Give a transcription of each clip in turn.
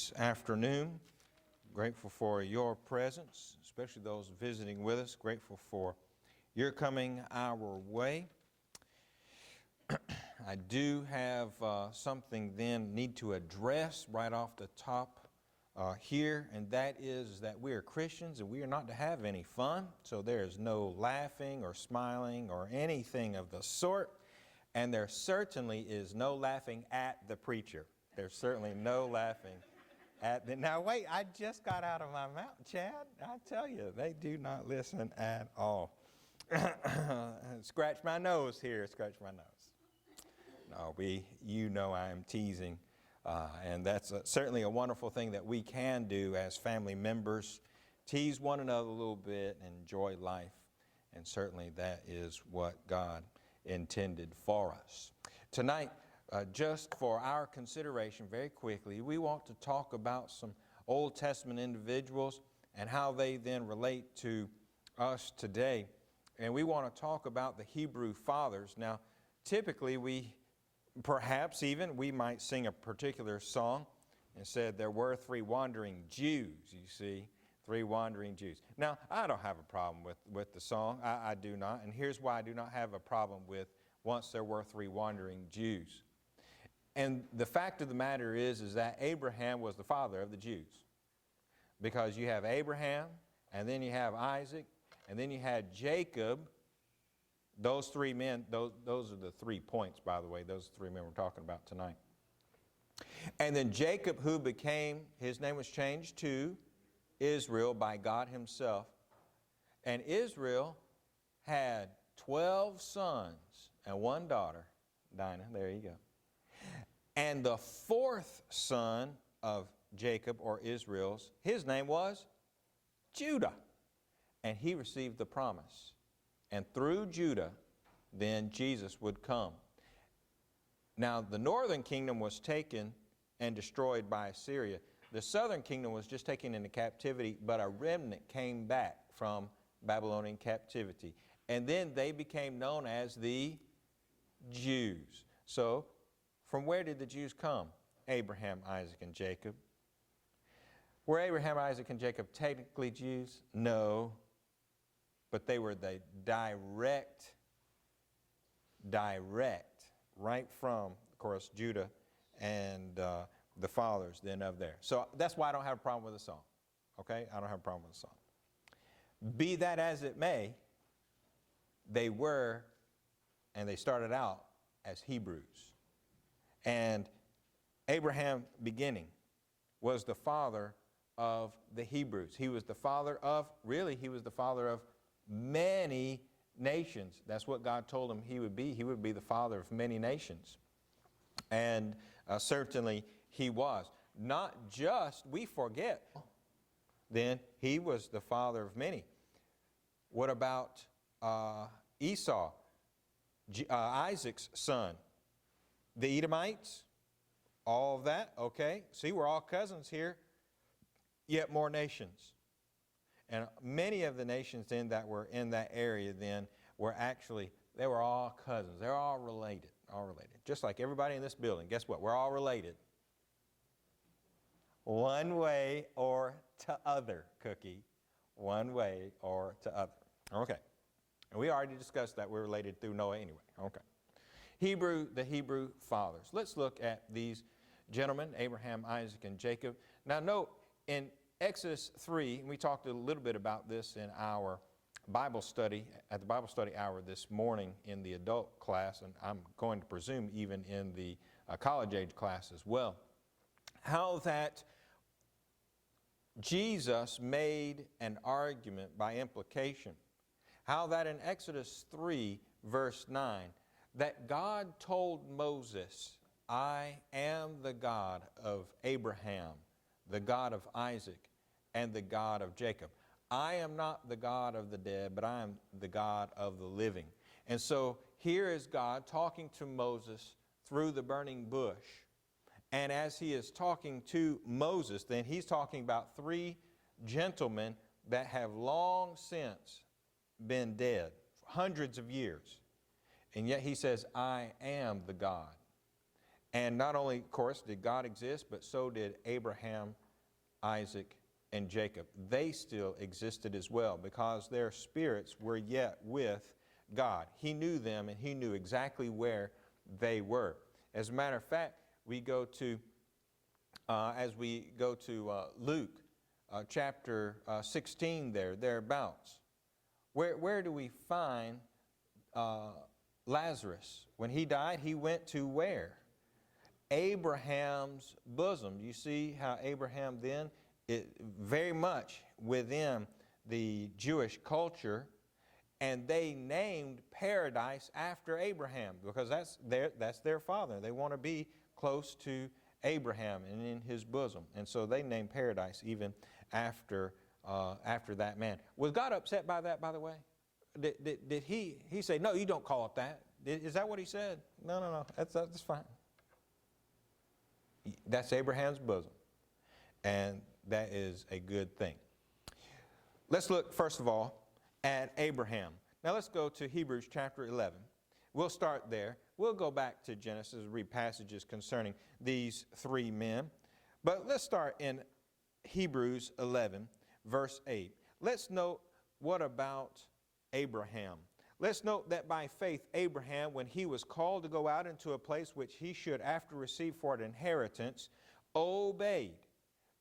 this afternoon. Grateful for your presence, especially those visiting with us. Grateful for your coming our way. I do have something then need to address right off the top here, and that is that we are Christians and we are not to have any fun. So there is no laughing or smiling or anything of the sort. And there certainly is no laughing at the preacher. There's certainly no laughing at the... Now wait, I just got out of my mouth, Chad. I tell you, they do not listen at all. Scratch my nose here, scratch my nose. No, you know I am teasing. And that's certainly a wonderful thing that we can do as family members. Tease one another a little bit and enjoy life. And certainly that is what God intended for us. Tonight, just for our consideration very quickly, we want to talk about some Old Testament individuals and how they then relate to us today. And we want to talk about the Hebrew fathers. Now, typically we might sing a particular song and said there were three wandering Jews, you see. Three wandering Jews. Now, I don't have a problem with the song. I do not. And here's why I do not have a problem with once there were three wandering Jews. And the fact of the matter is that Abraham was the father of the Jews. Because you have Abraham, and then you have Isaac, and then you had Jacob. Those three men, those are the 3 points, by the way. Those 3 men we're talking about tonight. And then Jacob, who his name was changed to Israel by God himself. And Israel had 12 sons and 1 daughter, Dinah, there you go. And the 4th son of Jacob, or Israel's, his name was Judah. And he received the promise. And through Judah, then Jesus would come. Now, the northern kingdom was taken and destroyed by Assyria. The southern kingdom was just taken into captivity, but a remnant came back from Babylonian captivity. And then they became known as the Jews. So, from where did the Jews come? Abraham, Isaac, and Jacob. Were Abraham, Isaac, and Jacob technically Jews? No. But they were the direct, right from, of course, Judah and the fathers then of there. So that's why I don't have a problem with the song. Okay? I don't have a problem with the song. Be that as it may, they were, and they started out as Hebrews. And Abraham, beginning, was the father of the Hebrews. He was the father of many nations. That's what God told him he would be. He would be the father of many nations. And certainly he was. Not just, we forget, then he was the father of many. What about Esau, Isaac's son? The Edomites, all of that, okay. See, we're all cousins here, yet more nations. And many of the nations then that were in that area then were actually, they were all cousins. They're all related, all related. Just like everybody in this building. Guess what? We're all related. One way or to other, Cookie. One way or to other. Okay. And we already discussed that we're related through Noah anyway. Okay. The Hebrew fathers. Let's look at these gentlemen, Abraham, Isaac, and Jacob. Now note, in Exodus 3, and we talked a little bit about this in our Bible study, at the Bible study hour this morning in the adult class, and I'm going to presume even in the college age class as well, how that Jesus made an argument by implication. How that in Exodus 3, verse 9, that God told Moses, I am the God of Abraham, the God of Isaac, and the God of Jacob. I am not the God of the dead, but I am the God of the living. And so here is God talking to Moses through the burning bush. And as he is talking to Moses, then he's talking about 3 gentlemen that have long since been dead, hundreds of years. And yet he says, I am the God. And not only, of course, did God exist, but so did Abraham, Isaac, and Jacob. They still existed as well because their spirits were yet with God. He knew them and he knew exactly where they were. As a matter of fact, we go to, Luke chapter 16 thereabouts. Where do we find Lazarus? When he died, he went to where? Abraham's bosom. You see how Abraham then, very much within the Jewish culture, and they named paradise after Abraham because that's their father. They want to be close to Abraham and in his bosom. And so they named paradise even after that man. Was God upset by that, by the way? Did he say, no, you don't call it that? Is that what he said? No, that's fine. That's Abraham's bosom. And that is a good thing. Let's look, first of all, at Abraham. Now let's go to Hebrews chapter 11. We'll start there. We'll go back to Genesis and read passages concerning these three men. But let's start in Hebrews 11, verse 8. Let's note what about Abraham. Let's note that by faith Abraham, when he was called to go out into a place which he should after receive for an inheritance, obeyed.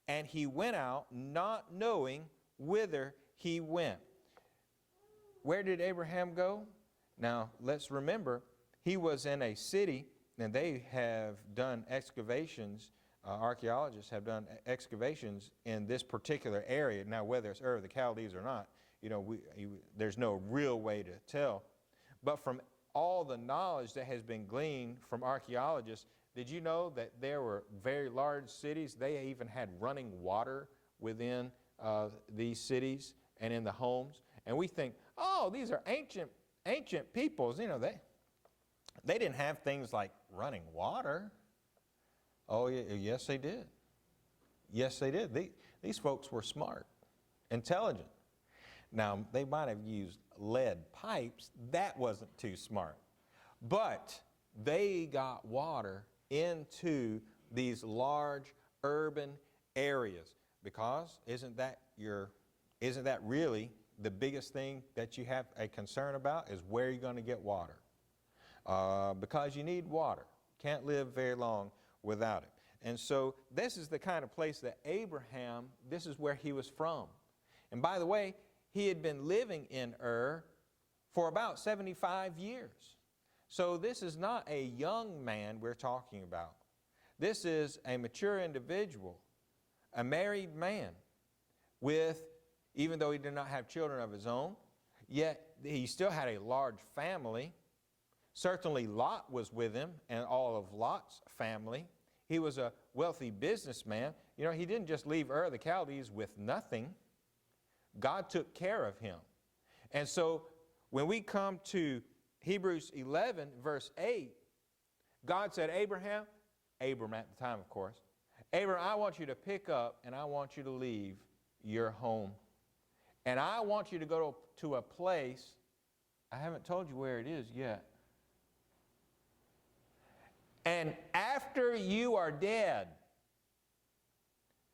And he went out not knowing whither he went. Where did Abraham go? Now, let's remember, he was in a city, and they have done excavations, archaeologists have done excavations in this particular area. Now, whether it's Ur of the Chaldees or not, there's no real way to tell. But from all the knowledge that has been gleaned from archaeologists, did you know that there were very large cities? They even had running water within these cities and in the homes. And we think, oh, these are ancient peoples. They didn't have things like running water. Oh, yes, they did. Yes, they did. These folks were smart, intelligent. Now, they might have used lead pipes. That wasn't too smart. But they got water into these large urban areas because isn't that really the biggest thing that you have a concern about is where you're going to get water? Because you need water. Can't live very long without it. And so this is the kind of place that Abraham, this is where he was from. And by the way, he had been living in Ur for about 75 years. So this is not a young man we're talking about. This is a mature individual, a married man with, even though he did not have children of his own, yet he still had a large family. Certainly Lot was with him and all of Lot's family. He was a wealthy businessman. He didn't just leave Ur of the Chaldees with nothing. God took care of him. And so when we come to Hebrews 11, verse 8, God said, Abram at the time, of course, Abram, I want you to pick up and I want you to leave your home. And I want you to go to a place, I haven't told you where it is yet. And after you are dead,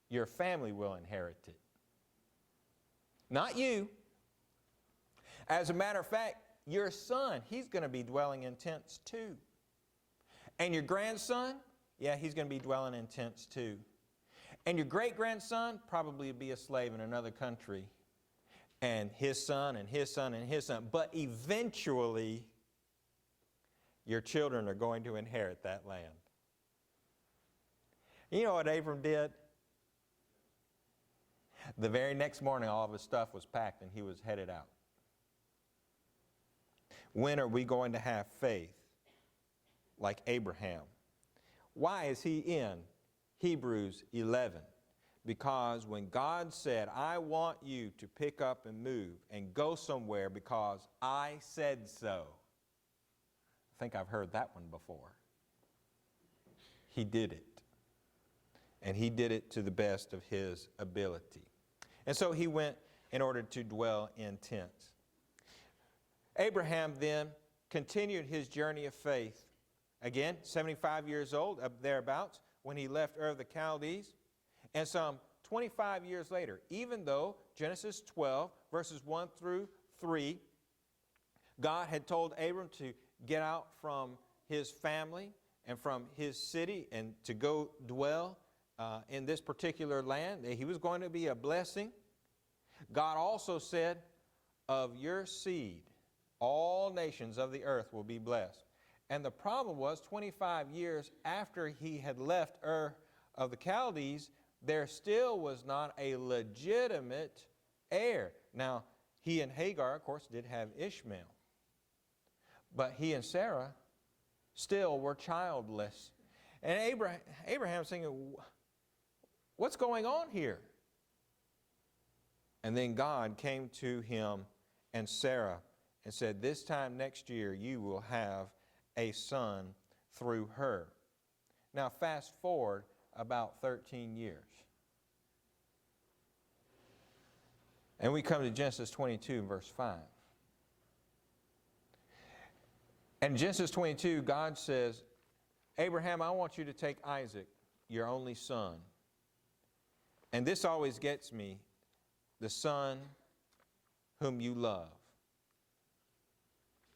your family will inherit it. Not you. As a matter of fact, your son, he's going to be dwelling in tents too. And your grandson, yeah, he's going to be dwelling in tents too. And your great-grandson probably be a slave in another country. And his son and his son and his son. But eventually, your children are going to inherit that land. You know what Abram did? The very next morning, all of his stuff was packed and he was headed out. When are we going to have faith like Abraham? Why is he in Hebrews 11? Because when God said, I want you to pick up and move and go somewhere because I said so. I think I've heard that one before. He did it. And he did it to the best of his ability. And so he went in order to dwell in tents. Abraham then continued his journey of faith again, 75 years old, up thereabouts, when he left Ur of the Chaldees. And some 25 years later, even though Genesis 12, verses 1 through 3, God had told Abram to get out from his family and from his city and to go dwell in this particular land, that he was going to be a blessing. God also said, of your seed, all nations of the earth will be blessed. And the problem was, 25 years after he had left Ur of the Chaldees, there still was not a legitimate heir. Now, he and Hagar, of course, did have Ishmael. But he and Sarah still were childless. And Abraham's thinking, what's going on here? And then God came to him and Sarah and said, this time next year you will have a son through her. Now fast forward about 13 years. And we come to Genesis 22, verse 5. And in Genesis 22, God says, Abraham, I want you to take Isaac, your only son. And this always gets me, the son whom you love.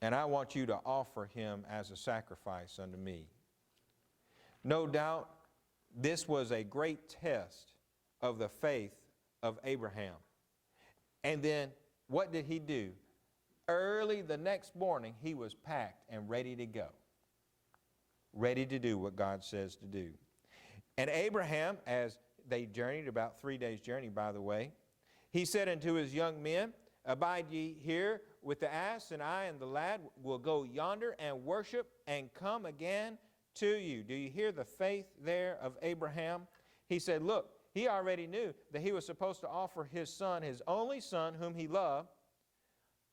And I want you to offer him as a sacrifice unto me. No doubt, this was a great test of the faith of Abraham. And then, what did he do? Early the next morning, he was packed and ready to go. Ready to do what God says to do. And Abraham, as they journeyed, about 3 days' journey, by the way, he said unto his young men, abide ye here with the ass, and I and the lad will go yonder and worship and come again to you. Do you hear the faith there of Abraham? He said, look, he already knew that he was supposed to offer his son, his only son, whom he loved,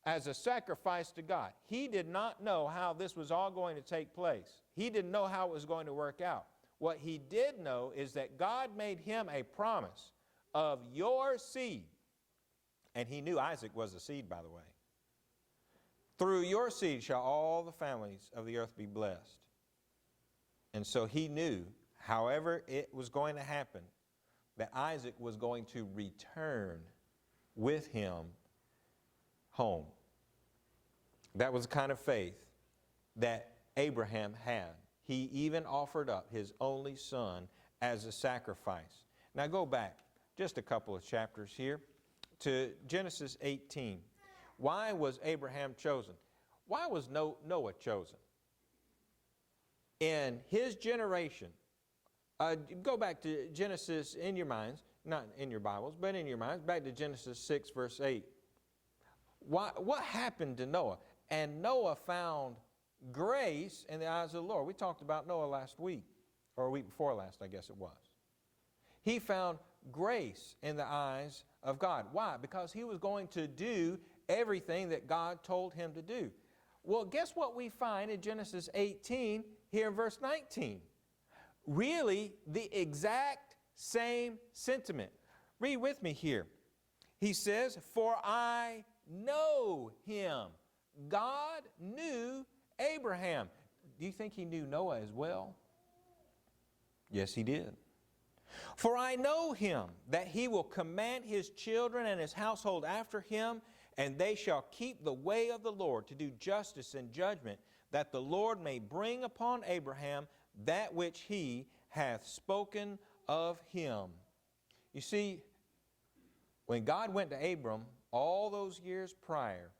as a sacrifice to God. He did not know how this was all going to take place. He didn't know how it was going to work out. What he did know is that God made him a promise of your seed. And he knew Isaac was the seed, by the way. Through your seed shall all the families of the earth be blessed. And so he knew, however it was going to happen, that Isaac was going to return with him home. That was the kind of faith that Abraham had. He even offered up his only son as a sacrifice. Now go back just a couple of chapters here to Genesis 18. Why was Abraham chosen? Why was Noah chosen? In his generation, go back to Genesis in your minds, not in your Bibles, but in your minds, back to Genesis 6, verse 8. What happened to Noah? And Noah found grace in the eyes of the Lord. We talked about Noah last week, or a week before last, I guess it was. He found grace in the eyes of God. Why? Because he was going to do everything that God told him to do. Well, guess what we find in Genesis 18, here in verse 19? Really, the exact same sentiment. Read with me here. He says, for I know him. God knew Abraham. Do you think he knew Noah as well? Yes, he did. For I know him, that he will command his children and his household after him, and they shall keep the way of the Lord to do justice and judgment, that the Lord may bring upon Abraham that which he hath spoken of him. You see, when God went to Abram all those years prior,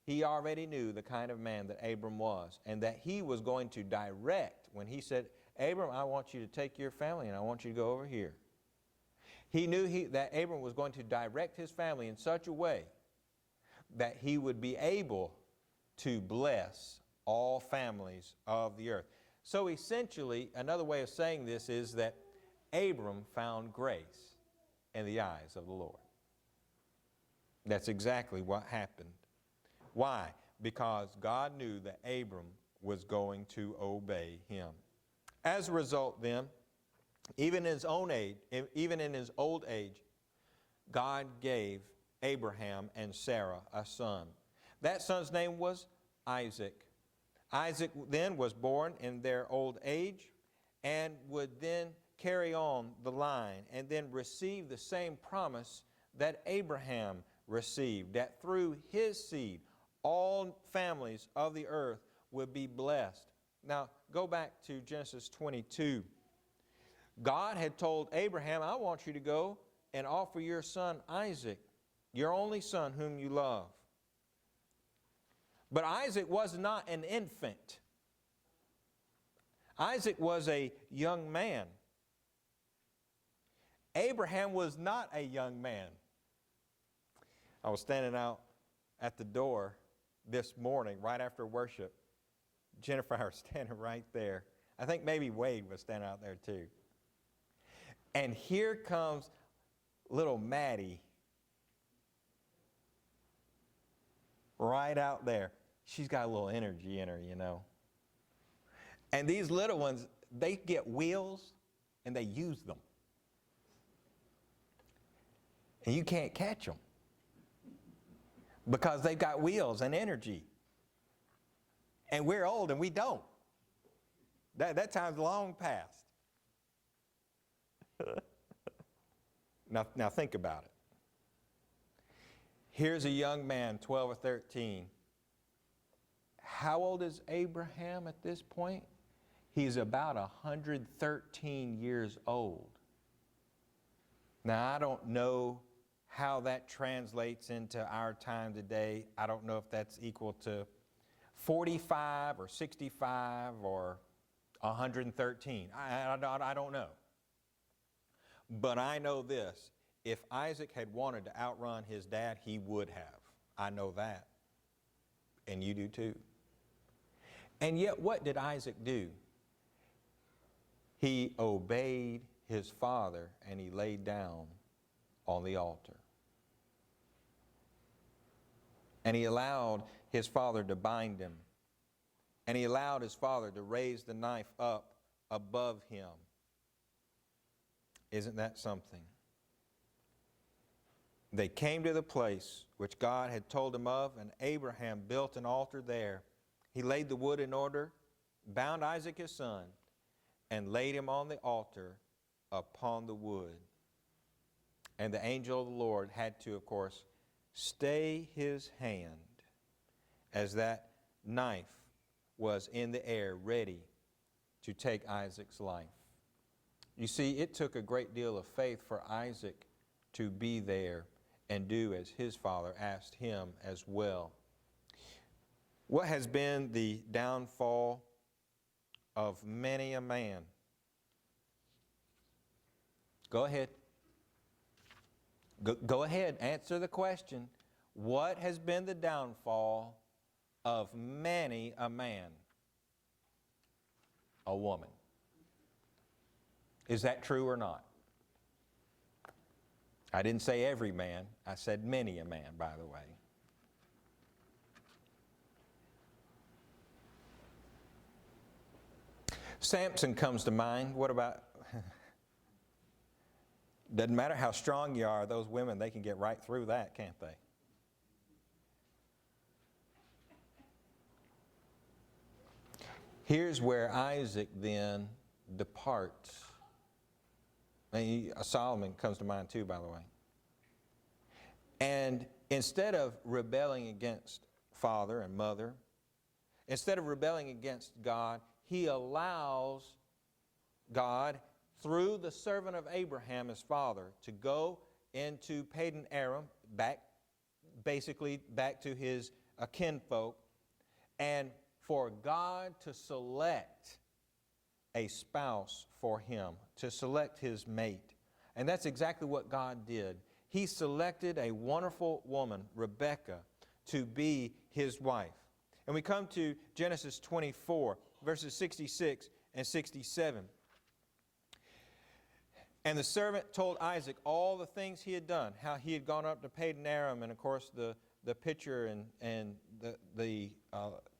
he already knew the kind of man that Abram was, and that he was going to direct, when he said, Abram, I want you to take your family and I want you to go over here. He knew that Abram was going to direct his family in such a way that he would be able to bless all families of the earth. So essentially, another way of saying this is that Abram found grace in the eyes of the Lord. That's exactly what happened. Why? Because God knew that Abram was going to obey him. As a result then, even in his old age, God gave Abraham and Sarah a son. That son's name was Isaac. Isaac then was born in their old age and would then carry on the line and then receive the same promise that Abraham received, that through his seed all families of the earth would be blessed. Now, go back to Genesis 22. God had told Abraham, I want you to go and offer your son Isaac, your only son whom you love. But Isaac was not an infant. Isaac was a young man. Abraham was not a young man. I was standing out at the door this morning right after worship. Jennifer and I were standing right there. I think maybe Wade was standing out there too. And here comes little Maddie right out there. She's got a little energy in her, you know. And these little ones, they get wheels and they use them. And you can't catch them because they've got wheels and energy. And we're old and we don't. That time's long past. Now think about it. Here's a young man, 12 or 13. How old is Abraham at this point? He's about 113 years old. Now, I don't know how that translates into our time today. I don't know if that's equal to 45 or 65 or 113. I don't know. But I know this. If Isaac had wanted to outrun his dad, he would have. I know that. And you do too. And yet, what did Isaac do? He obeyed his father and he laid down on the altar. And he allowed his father to bind him. And he allowed his father to raise the knife up above him. Isn't that something? They came to the place which God had told him of, and Abraham built an altar there. He laid the wood in order, bound Isaac his son, and laid him on the altar upon the wood. And the angel of the Lord had to, of course, stay his hand as that knife was in the air ready to take Isaac's life. You see, it took a great deal of faith for Isaac to be there and do as his father asked him as well. What has been the downfall of many a man? Go ahead. Go ahead, answer the question. What has been the downfall of many a man? A woman. Is that true or not? I didn't say every man. I said many a man, by the way. Samson comes to mind. What about? Doesn't matter how strong you are, those women, they can get right through that, can't they? Here's where Isaac then departs. And Solomon comes to mind too, by the way. And instead of rebelling against father and mother, instead of rebelling against God, he allows God, through the servant of Abraham, his father, to go into Padan Aram, basically back to his kinfolk, and for God to select a spouse for him, to select his mate. And that's exactly what God did. He selected a wonderful woman, Rebekah, to be his wife. And we come to Genesis 24, verses 66 and 67. And the servant told Isaac all the things he had done, how he had gone up to Padan Aram, and of course the pitcher and the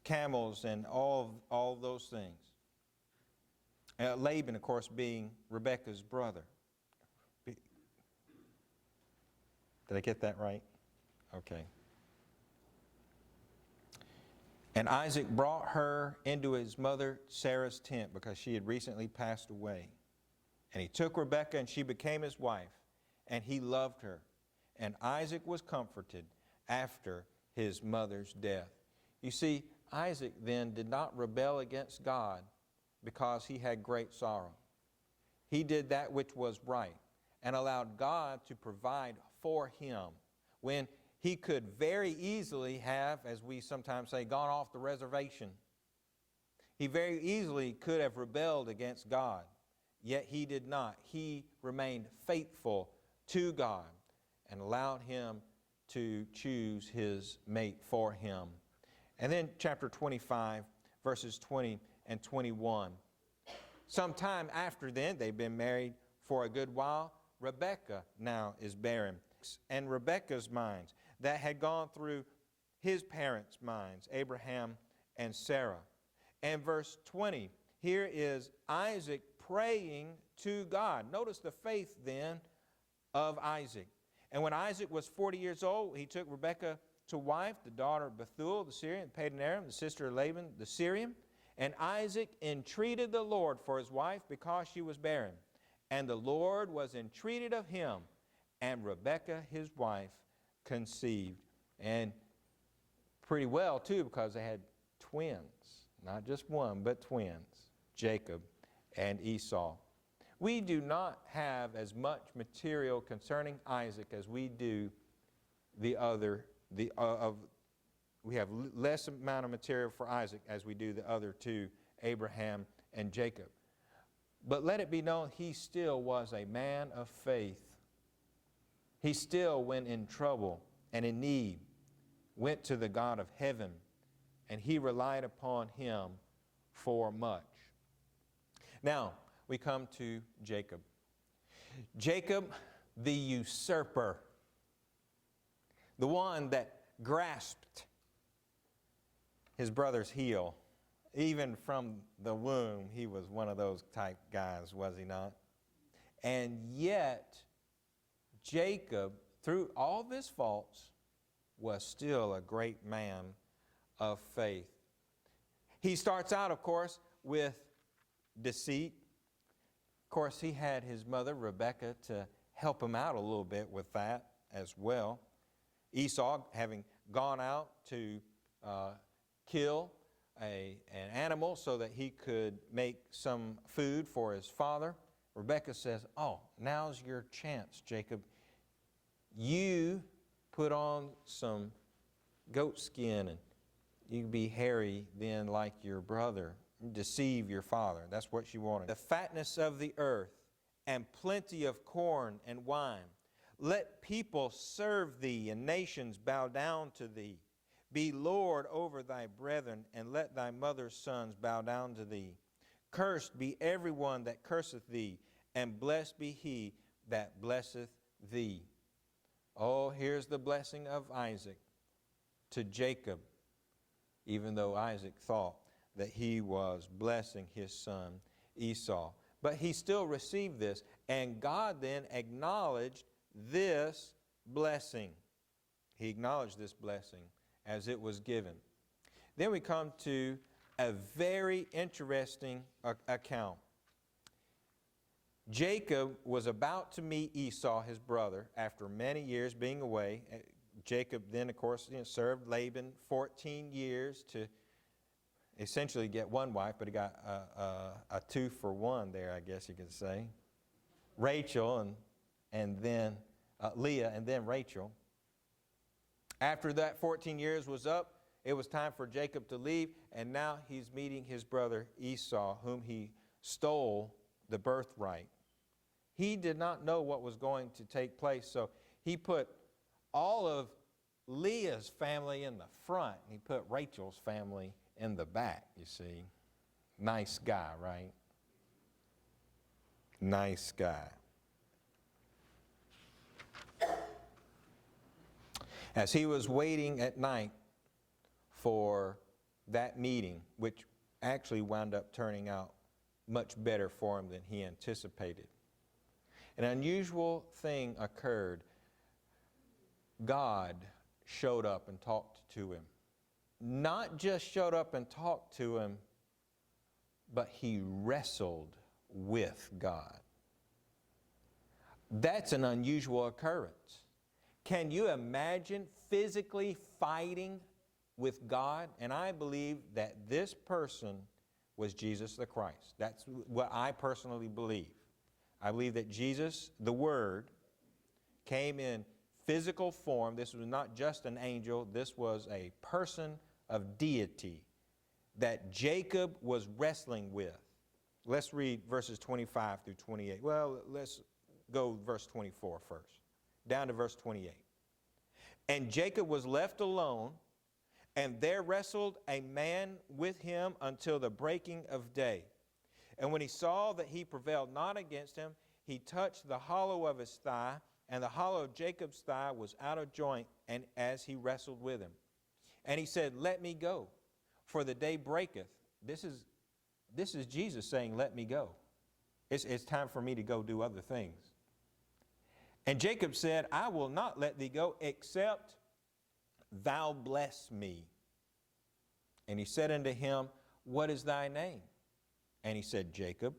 camels and all those things. Laban, of course, being Rebekah's brother. Did I get that right? Okay. And Isaac brought her into his mother Sarah's tent because she had recently passed away. And he took Rebekah, and she became his wife, and he loved her. And Isaac was comforted after his mother's death. You see, Isaac then did not rebel against God because he had great sorrow. He did that which was right and allowed God to provide for him when he could very easily have, as we sometimes say, gone off the reservation. He very easily could have rebelled against God, yet he did not. He remained faithful to God and allowed him to choose his mate for him. And then chapter 25, verses 20 and 21. Sometime after then, they've been married for a good while, Rebekah now is barren. And Rebekah's minds that had gone through his parents' minds, Abraham and Sarah. And verse 20, here is Isaac praying to God. Notice the faith then of Isaac. And when Isaac was 40 years old, he took Rebekah to wife, the daughter of Bethuel the Syrian, Padan Aram, the sister of Laban the Syrian. And Isaac entreated the Lord for his wife because she was barren. And the Lord was entreated of him, and Rebekah his wife conceived. And pretty well too, because they had twins. Not just one, but twins. Jacob and Esau. We do not have as much material concerning Isaac as we do we have less amount of material for Isaac as we do the other two, Abraham and Jacob. But let it be known, he still was a man of faith. He still, when in trouble and in need, went to the God of heaven, and he relied upon him for much. Now, we come to Jacob. Jacob, the usurper, the one that grasped his brother's heel. Even from the womb, he was one of those type guys, was he not? And yet, Jacob, through all of his faults, was still a great man of faith. He starts out, of course, with deceit. Of course, he had his mother, Rebekah, to help him out a little bit with that as well. Esau, having gone out to kill an animal so that he could make some food for his father, Rebekah says, "Oh, now's your chance, Jacob. You put on some goat skin and you can be hairy then like your brother. Deceive your father." That's what she wanted. The fatness of the earth and plenty of corn and wine. Let people serve thee and nations bow down to thee. Be Lord over thy brethren, and let thy mother's sons bow down to thee. Cursed be everyone that curseth thee, and blessed be he that blesseth thee. Oh, here's the blessing of Isaac to Jacob, even though Isaac thought that he was blessing his son Esau. But he still received this, and God then acknowledged this blessing. He acknowledged this blessing as it was given. Then we come to a very interesting account. Jacob was about to meet Esau, his brother, after many years being away. Jacob then, of course, served Laban 14 years to essentially get one wife, but he got a 2-for-1 there, I guess you could say. Rachel and then Leah and then Rachel. After that 14 years was up, it was time for Jacob to leave, and now he's meeting his brother Esau, whom he stole the birthright. He did not know what was going to take place, so he put all of Leah's family in the front, and he put Rachel's family in the back, you see. Nice guy, right? Nice guy. As he was waiting at night for that meeting, which actually wound up turning out much better for him than he anticipated, an unusual thing occurred. God showed up and talked to him. not just showed up and talked to him, but he wrestled with God. That's an unusual occurrence. Can you imagine physically fighting with God? And I believe that this person was Jesus the Christ. That's what I personally believe. I believe that Jesus, the Word, came in physical form. This was not just an angel. This was a person of deity that Jacob was wrestling with. Let's read verses 25 through 28. Well, let's go verse 24 first, down to verse 28. And Jacob was left alone, and there wrestled a man with him until the breaking of day. And when he saw that he prevailed not against him, he touched the hollow of his thigh, and the hollow of Jacob's thigh was out of joint, and as he wrestled with him. And he said, let me go, for the day breaketh. This is Jesus saying, let me go. It's time for me to go do other things. And Jacob said, I will not let thee go, except thou bless me. And he said unto him, what is thy name? And he said, Jacob.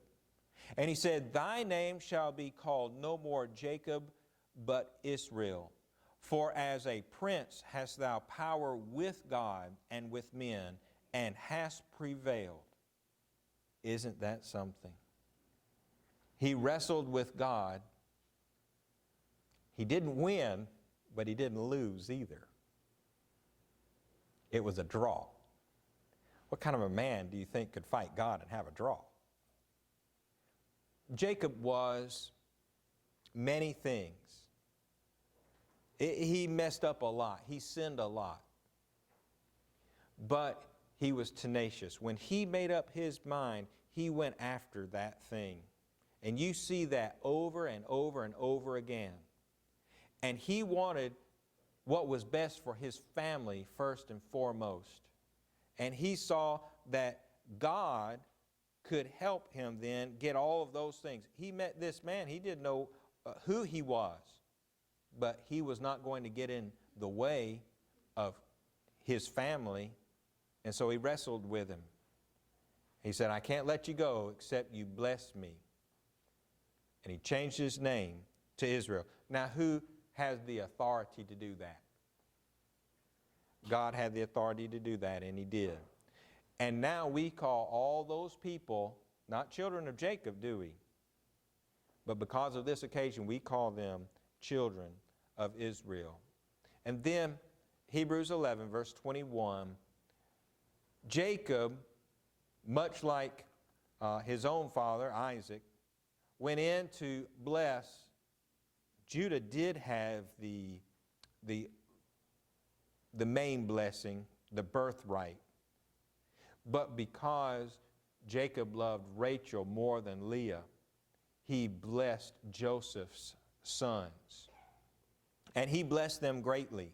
And he said, thy name shall be called no more Jacob, but Israel. For as a prince hast thou power with God and with men, and hast prevailed. Isn't that something? He wrestled with God. He didn't win, but he didn't lose either. It was a draw. What kind of a man do you think could fight God and have a draw? Jacob was many things. He messed up a lot. He sinned a lot. But he was tenacious. When he made up his mind, he went after that thing. And you see that over and over and over again. And he wanted what was best for his family first and foremost. And he saw that God could help him then get all of those things. He met this man. He didn't know who he was, but he was not going to get in the way of his family. And so he wrestled with him. He said, I can't let you go except you bless me. And he changed his name to Israel. Now, who has the authority to do that? God had the authority to do that, and he did. And now we call all those people not children of Jacob, do we? But because of this occasion, we call them children of Israel. And then Hebrews 11, verse 21, Jacob, much like his own father, Isaac, went in to bless. Judah did have the main blessing, the birthright. But because Jacob loved Rachel more than Leah, he blessed Joseph's sons. And he blessed them greatly,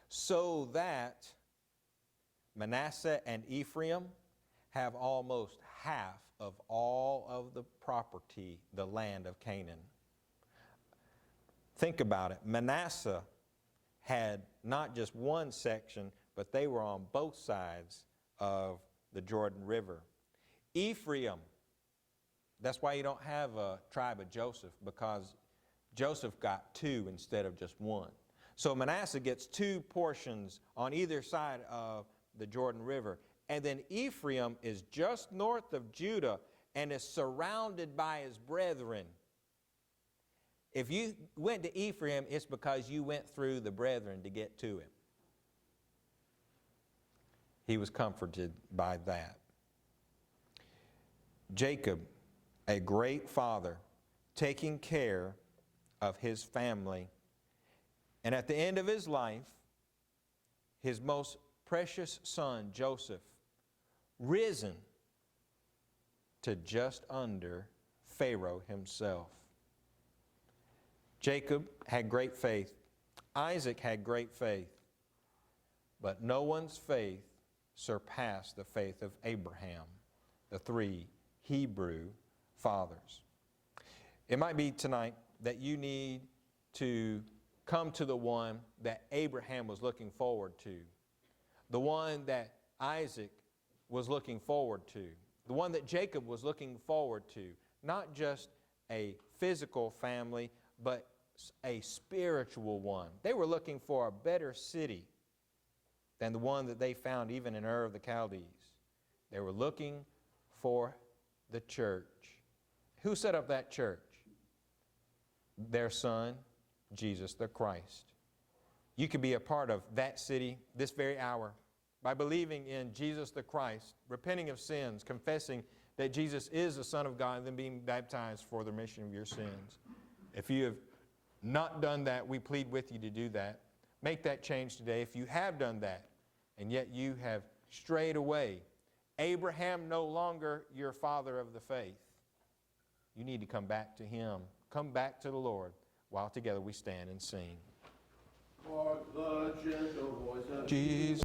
so that Manasseh and Ephraim have almost half of all of the property, the land of Canaan. Think about it. Manasseh had not just one section, but they were on both sides of the Jordan River. Ephraim, that's why you don't have a tribe of Joseph, because Joseph got two instead of just one. So Manasseh gets two portions on either side of the Jordan River. And then Ephraim is just north of Judah and is surrounded by his brethren. If you went to Ephraim, it's because you went through the brethren to get to him. He was comforted by that. Jacob, a great father, taking care of his family. And at the end of his life, his most precious son, Joseph, risen to just under Pharaoh himself. Jacob had great faith. Isaac had great faith. But no one's faith surpassed the faith of Abraham, the three Hebrew fathers. It might be tonight that you need to come to the one that Abraham was looking forward to, the one that Isaac was looking forward to, the one that Jacob was looking forward to. Not just a physical family, but a spiritual one. They were looking for a better city than the one that they found even in Ur of the Chaldees. They were looking for the church. Who set up that church? Their Son, Jesus the Christ. You could be a part of that city this very hour by believing in Jesus the Christ, repenting of sins, confessing that Jesus is the Son of God, and then being baptized for the remission of your sins. If you have not done that, we plead with you to do that. Make that change today. If you have done that, and yet you have strayed away, Abraham no longer your father of the faith, you need to come back to Him. Come back to the Lord while together we stand and sing. Hark the gentle voice of Jesus.